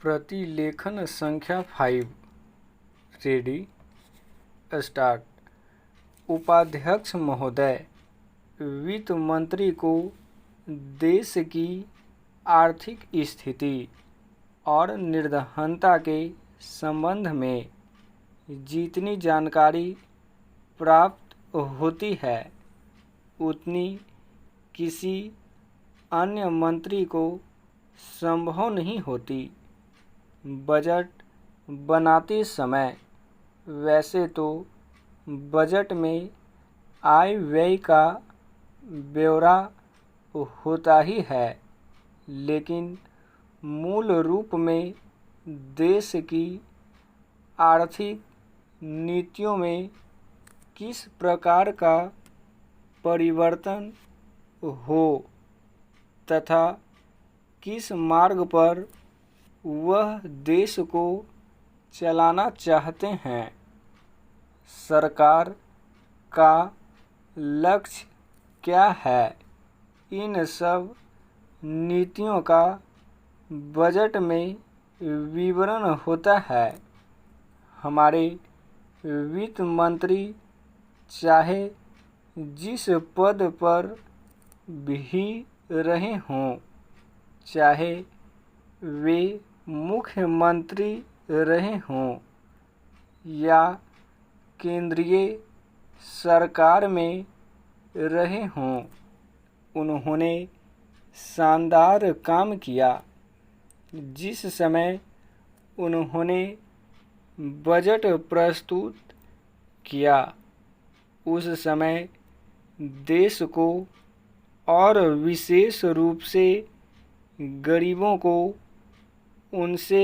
प्रतिलेखन संख्या 5। Ready start. उपाध्यक्ष महोदय, वित्त मंत्री को देश की आर्थिक स्थिति और निर्धनता के संबंध में जितनी जानकारी प्राप्त होती है उतनी किसी अन्य मंत्री को संभव नहीं होती। बजट बनाते समय वैसे तो बजट में आय व्यय का ब्यौरा होता ही है, लेकिन मूल रूप में देश की आर्थिक नीतियों में किस प्रकार का परिवर्तन हो तथा किस मार्ग पर वह देश को चलाना चाहते हैं, सरकार का लक्ष्य क्या है, इन सब नीतियों का बजट में विवरण होता है। हमारे वित्त मंत्री चाहे जिस पद पर भी रहे हों, चाहे वे मुख्यमंत्री रहे हों या केंद्रीय सरकार में रहे हों, उन्होंने शानदार काम किया। जिस समय उन्होंने बजट प्रस्तुत किया उस समय देश को और विशेष रूप से गरीबों को उनसे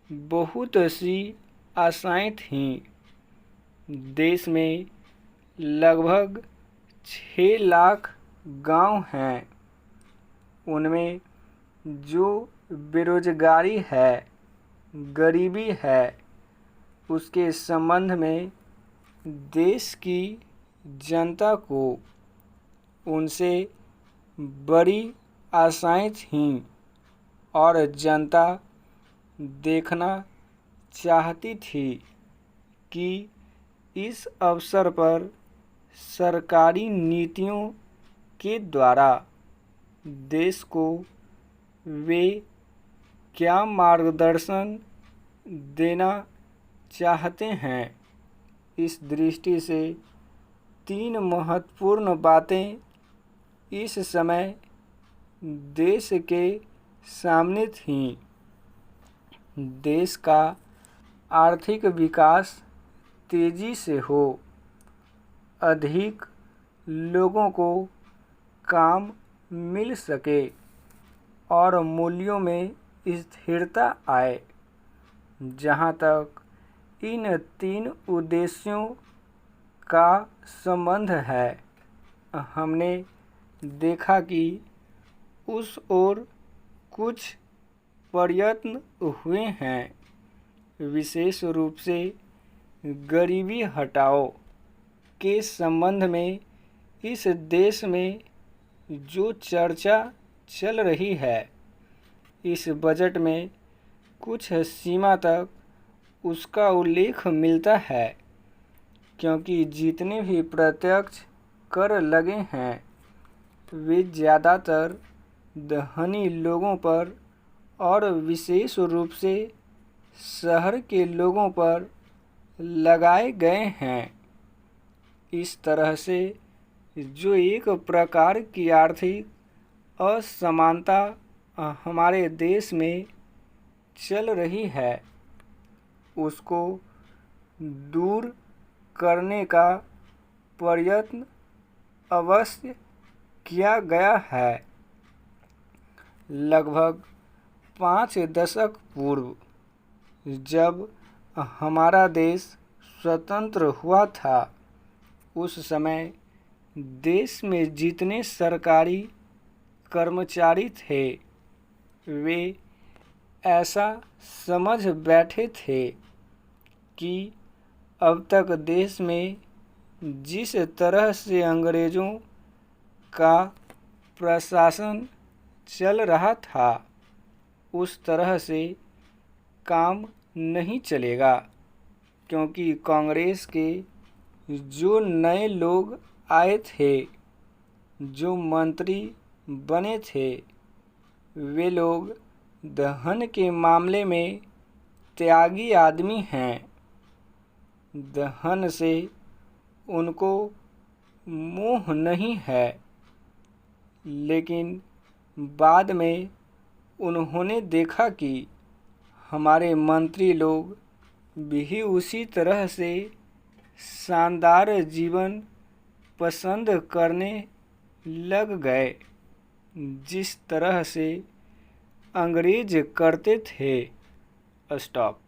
बहुत सी आशाएं थीं। देश में लगभग 6 लाख गांव हैं। उनमें जो बेरोजगारी है, गरीबी है, उसके संबंध में देश की जनता को उनसे बड़ी आशाएं थीं और जनता देखना चाहती थी कि इस अवसर पर सरकारी नीतियों के द्वारा देश को वे क्या मार्गदर्शन देना चाहते हैं। इस दृष्टि से 3 महत्वपूर्ण बातें इस समय देश के सामने थीं। देश का आर्थिक विकास तेजी से हो, अधिक लोगों को काम मिल सके और मूल्यों में स्थिरता आए। जहाँ तक इन 3 उद्देश्यों का संबंध है, हमने देखा कि उस ओर कुछ प्रयत्न हुए हैं। विशेष रूप से गरीबी हटाओ के संबंध में इस देश में जो चर्चा चल रही है, इस बजट में कुछ सीमा तक उसका उल्लेख मिलता है, क्योंकि जितने भी प्रत्यक्ष कर लगे हैं वे ज़्यादातर धनी लोगों पर और विशेष रूप से शहर के लोगों पर लगाए गए हैं। इस तरह से जो एक प्रकार की आर्थिक असमानता हमारे देश में चल रही है, उसको दूर करने का प्रयत्न अवश्य किया गया है। लगभग 5 दशक पूर्व जब हमारा देश स्वतंत्र हुआ था, उस समय देश में जितने सरकारी कर्मचारी थे वे ऐसा समझ बैठे थे कि अब तक देश में जिस तरह से अंग्रेज़ों का प्रशासन चल रहा था, उस तरह से काम नहीं चलेगा, क्योंकि कांग्रेस के जो नए लोग आए थे, जो मंत्री बने थे, वे लोग धन के मामले में त्यागी आदमी हैं। धन से उनको मोह नहीं है, लेकिन बाद में उन्होंने देखा कि हमारे मंत्री लोग भी उसी तरह से शानदार जीवन पसंद करने लग गए जिस तरह से अंग्रेज करते थे। स्टॉप।